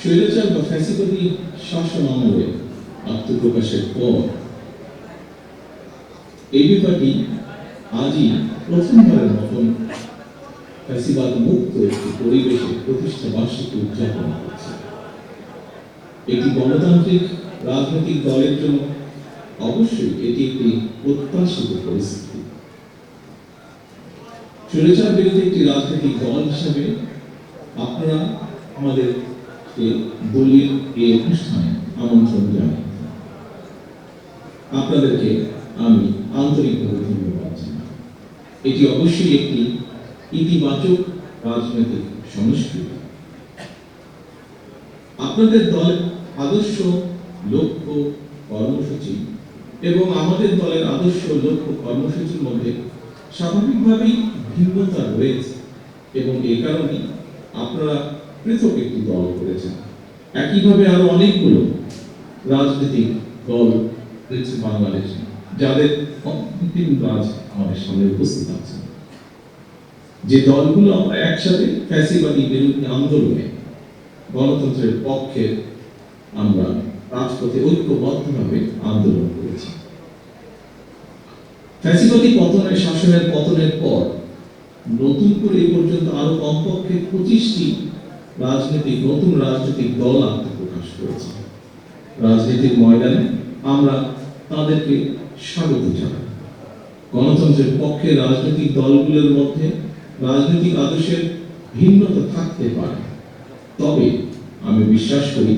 স্বৈরাচার বা ফ্যাসিবাদী শাসন আমলে আত্মপ্রকাশের পর এই বিভাগটি আজই প্রথমবারের মতন ফ্যাসিবাদ মুক্ত একটি পরিবেশে প্রতিষ্ঠা বার্ষিকী উদযাপন করছে। একটি গণতান্ত্রিক রাজনৈতিক দলের জন্য অবশ্যই এটি একটি প্রত্যাশিত পরিস্থিতি। স্বৈরাচার বিরোধী একটি রাজনৈতিক দল হিসেবে আপনারা আমাদেরকে দলীয় এই অনুষ্ঠানে আমন্ত্রণ জানাই। আপনাদেরকে আমি আন্তরিকভাবে ধন্যবাদ জানাই। এটি অবশ্যই একটি ইতিবাচক রাজনৈতিক সংস্কৃতি। আপনাদের দলের আদর্শ, লক্ষ্য, কর্মসূচি এবং আমাদের দলের আদর্শ, লক্ষ্য, কর্মসূচির মধ্যে স্বাভাবিকভাবেই ভিন্নতা রয়েছে এবং এই কারণে আপনারা পৃথক একটি দল করেছেন। একইভাবে আরো অনেকগুলো রাজনৈতিক দল রয়েছে বাংলাদেশে, যাদের অন্তিম কাজ আমাদের সামনে উপস্থিত আছে। যে দলগুলো আমরা একসাথে ফ্যাসিবাদী বিরোধী আন্দোলনে গণতন্ত্রের পক্ষে আমরা রাজপথে ঐক্যবদ্ধভাবে আন্দোলন করেছি। ফ্যাসিবাদী শাসনের পতনের পর নতুন করে এই পর্যন্ত আরো কমপক্ষে 25টি নতুন রাজনৈতিক দল আত্মপ্রকাশ করেছে। রাজনীতির ময়দানে আমরা তাদেরকে স্বাগত জানাই। গণতন্ত্রের পক্ষে রাজনৈতিক দলগুলোর মধ্যে রাজনৈতিক আদর্শের ভিন্নতা থাকতে পারে, তবে আমি বিশ্বাস করি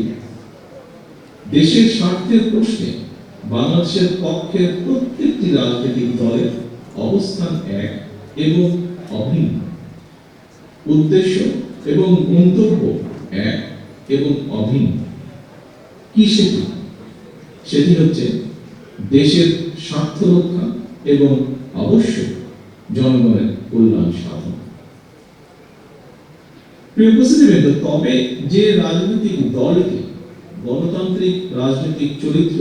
দেশের স্বার্থের প্রশ্নে বাংলাদেশের পক্ষের প্রত্যেকটি রাজনৈতিক দলের অবস্থান এক এবং অভিন্ন, উদ্দেশ্য এবং গন্তব্য এক এবং অভিন্ন। কি সেটি হচ্ছে দেশের স্বার্থ রক্ষা এবং অবশ্যই জনগণের কল্যাণ সাধন। প্রিয় উপস্থিতিবৃন্দ, তবে যে রাজনৈতিক দলকে গণতান্ত্রিক রাজনৈতিক চরিত্র,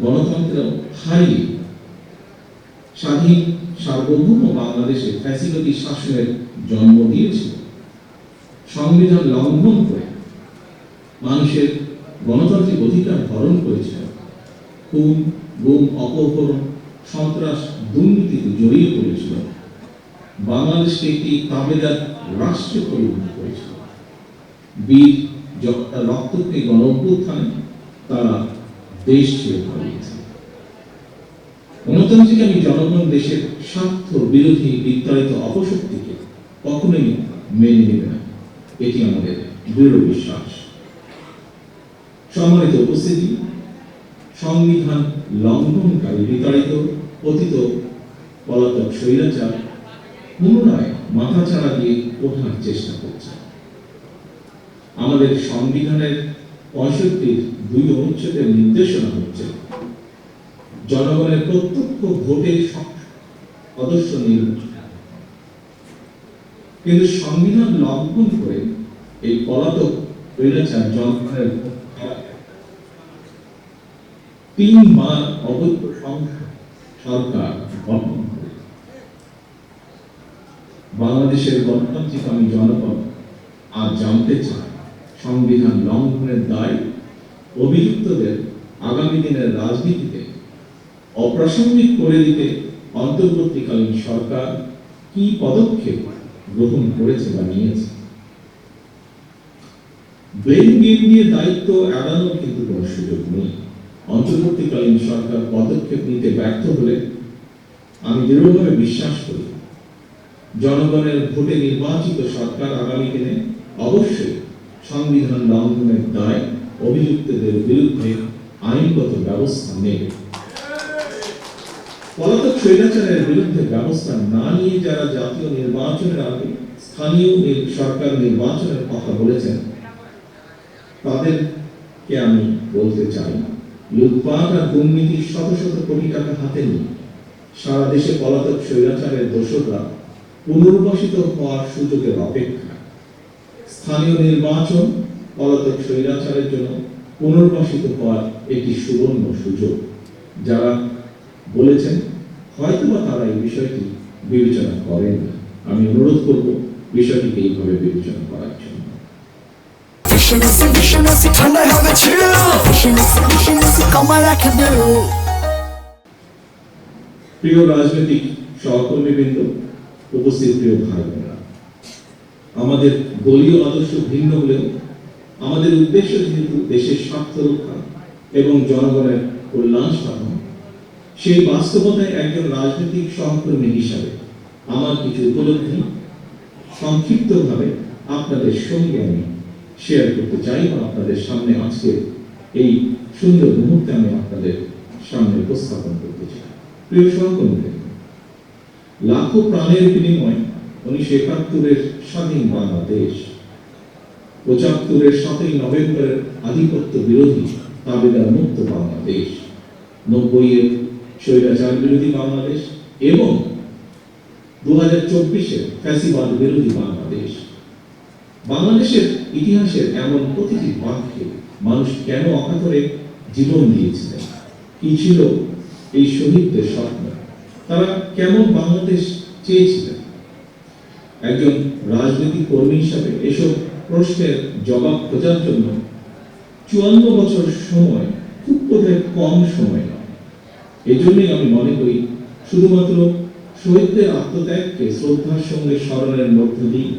গণতন্ত্র হারিয়ে স্বাধীন সার্বভৌম বাংলাদেশে ফ্যাসিবাদী শাসনের জন্ম দিয়েছিল, সংবিধান লঙ্ঘন করে মানুষের গণতান্ত্রিক অধিকার হরণ করেছিল, খুন, গুম, অপহরণ, সন্ত্রাস, দুর্নীতিতে জড়িয়ে পড়েছিল, বাংলাদেশকে একটি তাবেদার রাষ্ট্রে পরিণত করেছিল, বীর রক্তকে গণ অভ্যুত্থানে তারা দেশ ছেড়ে পালিয়েছে। গণতান্ত্রিক আমি জনগণ দেশের স্বার্থ বিরোধী বিতাড়িত অপশক্তিকে কখনোই মেনে নেবে না, এটি আমাদের দৃঢ় বিশ্বাস। সম্মানিত উপস্থিতি, সংবিধান লঙ্ঘনকারী বিতাড়িত পতিত পলাতক স্বৈরাচার পুনরায় মাথাচাড়া দিয়ে ওঠার চেষ্টা করছে। আমাদের সংবিধানের 65(2) অনুচ্ছেদের নির্দেশনা হচ্ছে জনগণের প্রত্যক্ষ ভোটে সদস্য নির্বাচন। কিন্তু সংবিধান লঙ্ঘন করে এই পলাতক স্বৈরাচার জনগণের 3বার অবৈধ সরকার গঠন করে। বাংলাদেশের গণতান্ত্রিক আমি জনগণ আজ জানতে চাই, সংবিধান লঙ্ঘনের দায় অভিযুক্তদের আগামী দিনের রাজনীতিতে অপ্রাসঙ্গিক করে দিতে অন্তর্বর্তীকালীন সরকার কি পদক্ষেপ গ্রহণ করেছে বা নিয়েছে। ব্লেম গেম দিয়ে দায়িত্ব এড়ানোর কিন্তু কোনো সুযোগ নেই। অন্তর্বর্তীকালীন সরকার পদক্ষেপ নিতে ব্যর্থ হলে আমি দৃঢ়ভাবে বিশ্বাস করি জনগণের ভোটে নির্বাচিত সরকার আগামী দিনে অবশ্যই সংবিধান লঙ্ঘনের দায় অভিযুক্তদের বিরুদ্ধে আইনগত ব্যবস্থা নেবে। পলাতক স্বৈরাচারের বিরুদ্ধে ব্যবস্থা না নিয়ে যারা জাতীয় নির্বাচনের আগে স্থানীয় সরকার নির্বাচনের কথা বলেছেন, তাদেরকে আমি বলতে চাই, লুটপাট আর দুর্নীতির শত শত কোটি টাকা হাতে নিয়ে সারা দেশে পলাতক স্বৈরাচারের দোসররা পুনর্বাসিত হওয়ার সুযোগের অপেক্ষা। স্থানীয় নির্বাচন পলাতক স্বৈরাচারের জন্য পুনর্বাসিত হওয়ার একটি সুবর্ণ সুযোগ। যারা বলেছেন হয়তোবা তারা এই বিষয়টি বিবেচনা করেন না। আমি অনুরোধ করব বিষয়টিকে এইভাবে বিবেচনা করার জন্য। ভিশন আছে ঠান্ডায় হবে ছিল ভিশন আছে কমায় রাখে বিল। প্রিয় রাজনৈতিক সহকর্মীবৃন্দ, উপস্থিত প্রিয় ভাই বোনেরা, আমাদের দলীয় আদর্শ ভিন্ন হলেও আমাদের উদ্দেশ্য যেহেতু দেশের স্বার্থ রক্ষা এবং জনগণের কল্যাণ সাধন, সেই বাস্তবতায় একজন রাজনৈতিক সহকর্মী হিসাবে আমার কিছু উপলব্ধি সংক্ষিপ্তভাবে আপনাদের সঙ্গে আমি শেয়ার করতে চাই বা আপনাদের সামনে আজকে এই সুন্দর মুহূর্তে আমি আপনাদের সামনে উপস্থাপন করতে চাই। প্রিয় সহকর্মী, লাখো প্রাণের বিনিময়ে 1971-এর স্বাধীন বাংলাদেশ, 75-এর 7ই নভেম্বরের আধিপত্য বিরোধী দাবিদার মুক্ত বাংলাদেশ, 90-এর স্বৈরাচার বিরোধী বাংলাদেশ এবং 2024-এর ফ্যাসিবাদ বিরোধী বাংলাদেশ। বাংলাদেশের ইতিহাসের এমন প্রতিটি বাক্যে মানুষ কেন অকাতরে জীবন দিয়েছিলেন, কি ছিল এই শহীদদের স্বপ্ন, তারা কেমন বাংলাদেশ চেয়েছিলেন, একজন রাজনৈতিক কর্মী হিসাবে এসব প্রশ্নের জবাব খোঁজার জন্য 54 বছর সময় খুব বোধহয় কম সময় নয়। এজন্যই আমি মনে করি শুধুমাত্র শহীদদের আত্মত্যাগকে শ্রদ্ধার সঙ্গে স্মরণের মধ্য দিয়ে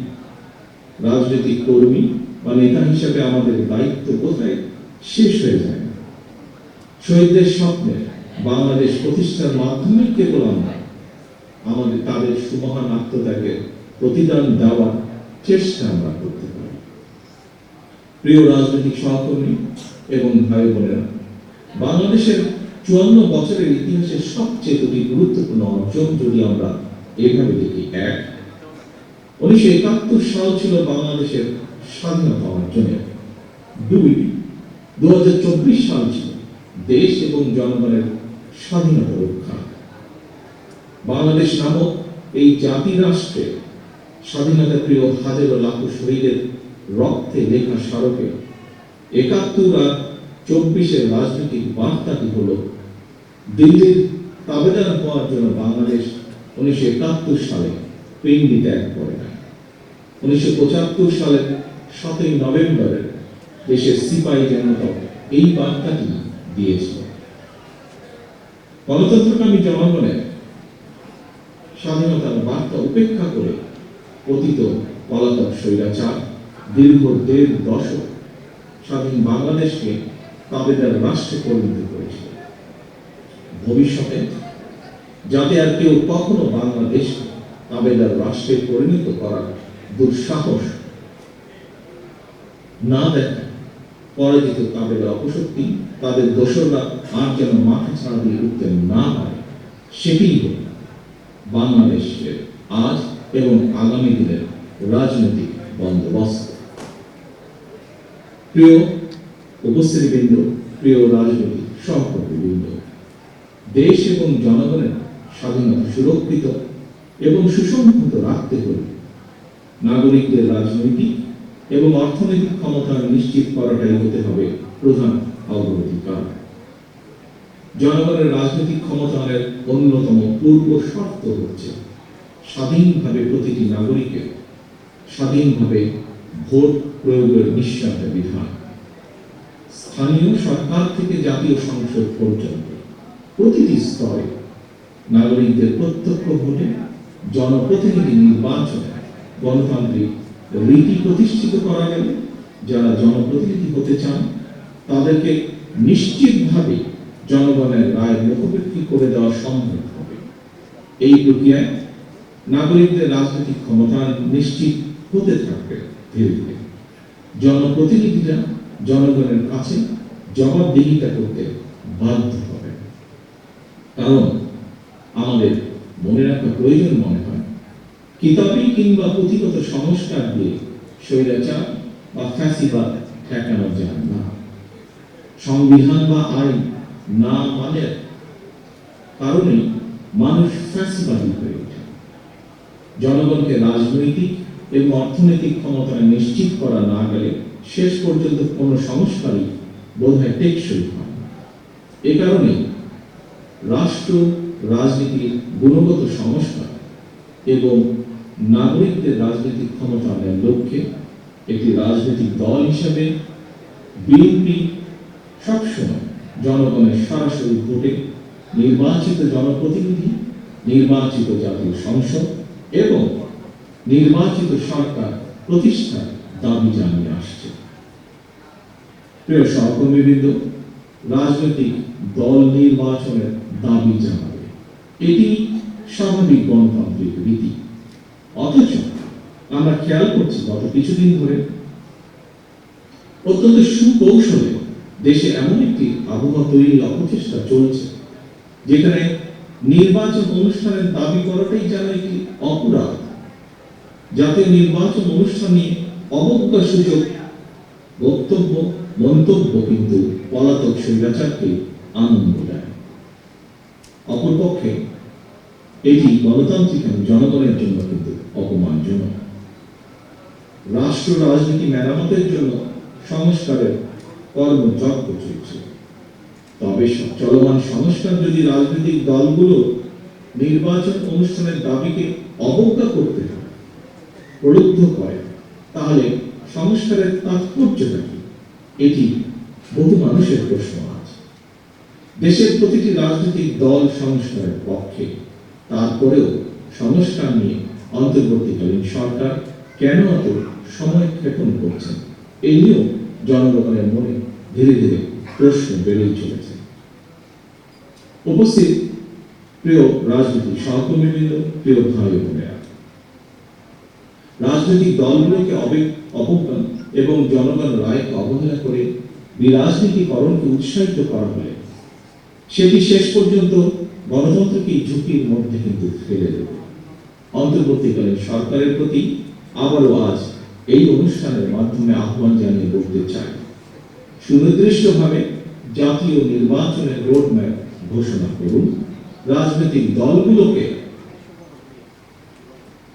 রাজনৈতিক কর্মী বা নেতা হিসেবে আমাদের দায়িত্ব কোথায় শেষ হয়ে যায় না। শহীদদের স্বপ্নে বাংলাদেশ প্রতিষ্ঠার মাধ্যমে কেবল আমরা আমাদের তাদের সুমহান আত্মত্যাগের প্রতিদান দেওয়ার চেষ্টা আমরা করতে পারি। প্রিয় রাজনৈতিক সহকর্মী এবং ভাই বোনেরা, বাংলাদেশের 54 বছরের ইতিহাসের সবচেয়ে দুটি গুরুত্বপূর্ণ অর্জন যদি আমরা এভাবে দেখি, 1, 1971 সাল ছিল বাংলাদেশের স্বাধীনতা অর্জনের, 2, 2024 সাল ছিল দেশ এবং জনগণের স্বাধীনতা রক্ষা। বাংলাদেশ নামক এই জাতি রাষ্ট্রে স্বাধীনতা প্রিয় হাজারো লাখো শহীদের রক্তে লেখা স্মারকে 71 আর 24-এর রাজনৈতিক বার্তাটি হলো দিল্লির তাবেদার হওয়ার জন্য বাংলাদেশ 1971 সালে পিণ্ডি ত্যাগ করে না। 1975 সালের 7ই নভেম্বরের দেশের সিপাহী জনতা এই বার্তাটি দিয়েছিল। গণতন্ত্রকামী জনগণের স্বাধীনতার বার্তা উপেক্ষা করে পতিত পলাতক স্বৈরাচার দীর্ঘ 1.5 দশক স্বাধীন বাংলাদেশকে তাবেদার রাষ্ট্রে পরিণত করেছিল। ভবিষ্যতে যাতে আর কেউ কখনো বাংলাদেশকে তাবেদার রাষ্ট্রে পরিণত করার দুঃসাহস না দেখে, পরাজিত তাবেদার অপশক্তি তাদের দোসররা আর যেন মাথা ছাড়া দিয়ে উঠতে না পারে, সেটি হল বাংলাদেশের আজ এবং আগামী দিনের রাজনৈতিক বন্দোবস্ত। প্রিয় উপস্থিতিবৃন্দ, প্রিয় রাজনৈতিক সহকর্মীবৃন্দ, দেশ এবং জনগণের স্বাধীনতা সুরক্ষিত এবং সুসংহত রাখতে হলে নাগরিকদের রাজনৈতিক এবং অর্থনৈতিক ক্ষমতা নিশ্চিত করাটাই হতে হবে প্রধান অগ্রাধিকার। জনগণের রাজনৈতিক ক্ষমতায়নের অন্যতম পূর্ব শর্ত হচ্ছে স্বাধীনভাবে প্রতিটি নাগরিকের স্বাধীনভাবে ভোট প্রয়োগের নিশ্চয়তা বিধান। স্থানীয় সরকার থেকে জাতীয় সংসদ পর্যন্ত প্রতিটি স্তরে নাগরিকদের প্রত্যক্ষ ভোটে জনপ্রতিনিধি নির্বাচনে গণতান্ত্রিক রীতি প্রতিষ্ঠিত করা গেলে যারা জনপ্রতিনিধি হতে চান তাদেরকে নিশ্চিতভাবে জনগণের রায়ের মুখোমুখি করে দেওয়া সম্ভব হবে। এই প্রক্রিয়ায় নাগরিকদের রাজনৈতিক ক্ষমতা নিশ্চিত হতে থাকবে। ধীরে ধীরে জনপ্রতিনিধিরা জনগণের কাছে জবাবদিহিতা করতে বাধ্য হবে। কারণ আমাদের মনে রাখা প্রয়োজন মনে হয়, কিতাবী কিংবা পুঁথিগত সংস্কার দিয়ে স্বৈরাচার বা ফ্যাসিবাদ ঠেকানো যায় না। সংবিধান বা আইন না মানার কারণে মানুষ ফ্যাসিবাদী হয়ে ওঠে। জনগণকে রাজনৈতিক এবং অর্থনৈতিক ক্ষমতা নিশ্চিত করা না গেলে শেষ পর্যন্ত কোনো সংস্কারই বোধহয় টেকসই হয় না। এ কারণে রাষ্ট্র রাজনীতির গুণগত সংস্কার এবং নাগরিকদের রাজনৈতিক ক্ষমতায়নের লক্ষ্যে একটি রাজনৈতিক দল হিসেবে বিএনপি সবসময় জনগণের সরাসরি ভোটে নির্বাচিত জনপ্রতিনিধি, নির্বাচিত জাতীয় সংসদ এবং নির্বাচিত সরকার প্রতিষ্ঠার দাবি জানিয়ে আসছে। প্রিয় সহকর্মীবৃন্দ, রাজনৈতিক দল নির্বাচনের দাবি জানাবে, এটি স্বাভাবিক গণতান্ত্রিক রীতি। অথচ আমরা খেয়াল করছি গত কিছুদিন ধরে অত্যন্ত সুকৌশলে দেশে এমন একটি আবহাওয়া তৈরির অপচেষ্টা চলছে, যেখানে নির্বাচন অনুষ্ঠানের দাবি করাটাই যেন একটি অপরাধ। জাতীয় নির্বাচন অনুষ্ঠান নিয়ে অবজ্ঞা সূচক বক্তব্য, মন্তব্য কিন্তু পলাতক স্বৈরাচারকে আনন্দ দেয়। অপরপক্ষে এটি গণতান্ত্রিক এবং জনগণের জন্য কিন্তু অপমানজনক। রাষ্ট্র রাজনীতি মেরামতের জন্য সংস্কারের কর্মযজ্ঞ চলছে, তবে চলমান সংস্কার যদি রাজনৈতিক দলগুলো নির্বাচন অনুষ্ঠানের দাবিকে অবজ্ঞা করতে হয়, প্রলুব্ধ করে, তাহলে সংস্কারের তাৎপর্যটা কি? এটি বহু মানুষের প্রশ্ন আছে। দেশের প্রতিটি রাজনৈতিক দল সংস্কারের পক্ষে, তারপরেও সংস্কার নিয়ে অন্তর্বর্তীকালীন সরকার কেন এত সময় ক্ষেপণ করছেন, এই নিয়েও জনগণের মনে ধীরে ধীরে প্রশ্ন বেড়েই চলেছে। উপস্থিত প্রিয় রাজনৈতিক সহকর্মীবৃন্দ, প্রিয় ভাই বোনেরা, রাজনৈতিক দলগুলোকে অবজ্ঞা এবং জনগণ রায়কে অবহেলা করে বিরাজনীতিকরণকে উৎসাহিত করা হলে সেটি শেষ পর্যন্ত গণতন্ত্রকে ঝুঁকির মধ্যে কিন্তু ফেলে দেবে। অন্তর্বর্তীকালীন সরকারের প্রতি আবারও আজ এই অনুষ্ঠানের মাধ্যমে আহ্বান জানিয়ে বলতে চাই, সুনির্দিষ্টভাবে জাতীয় নির্বাচনের রোডম্যাপ ঘোষণা করুন। রাজনৈতিক দলগুলোকে,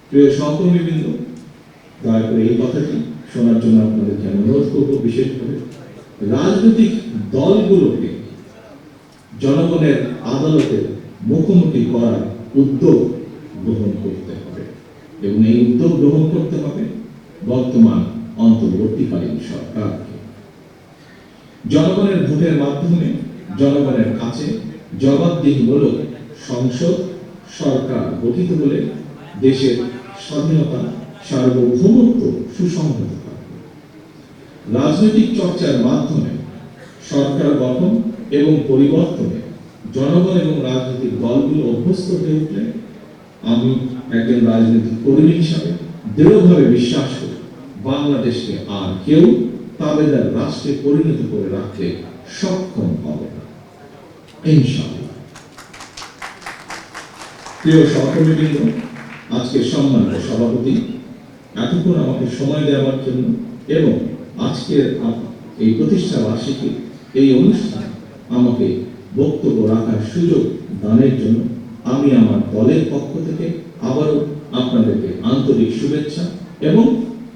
প্রিয় সহকর্মীবৃন্দ, দয়া করে এই কথাটি শোনার জন্য আপনাদেরকে অনুরোধ করব। বিশেষভাবে রাজনৈতিক দলগুলোকে জনগণের আদালতের মুখোমুখি করার উদ্যোগ গ্রহণ করতে হবে এবং এই উদ্যোগ গ্রহণ করতে হবে বর্তমান অন্তর্বর্তীকালীন সরকারকে। জনগণের ভোটের মাধ্যমে জনগণের কাছে জবাবদিহিমূলক সংসদ সরকার গঠিত হলে দেশের স্বাধীনতা, সার্বভৌমত্ব সুসংহত থাকবে। রাজনৈতিক চর্চার মাধ্যমে সরকার গঠন এবং পরিবর্তনে জনগণ এবং রাজনৈতিক দলগুলো অভ্যস্ত হয়ে উঠলে আমি একজন রাজনৈতিক কর্মী হিসাবে দৃঢ়ভাবে বিশ্বাস করি, বাংলাদেশকে আর কেউ তাবেদার রাষ্ট্রে পরিণত করে রাখতে সক্ষম হবে না, ইনশাআল্লাহ। প্রিয় সহকর্মীবৃন্দ, আজকের সম্মানিত সভাপতি এতক্ষণ আমাকে সময় দেওয়ার জন্য এবং আজকের এই প্রতিষ্ঠা বার্ষিকী এই অনুষ্ঠানে আমাকে বক্তব্য রাখার সুযোগ দানের জন্য আমি আমার দলের পক্ষ থেকে আবারও আপনাদেরকে আন্তরিক শুভেচ্ছা এবং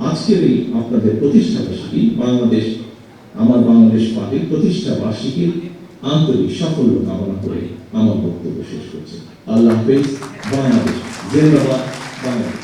আজকের এই আপনাদের প্রতিষ্ঠা বার্ষিকী আমার বাংলাদেশ পার্টির প্রতিষ্ঠা বার্ষিকীর আন্তরিক সাফল্য কামনা করে আমার বক্তব্য শেষ করছি। আল্লাহ হাফেজ। বাংলাদেশ জিন্দাবাদ। বাংলাদেশ।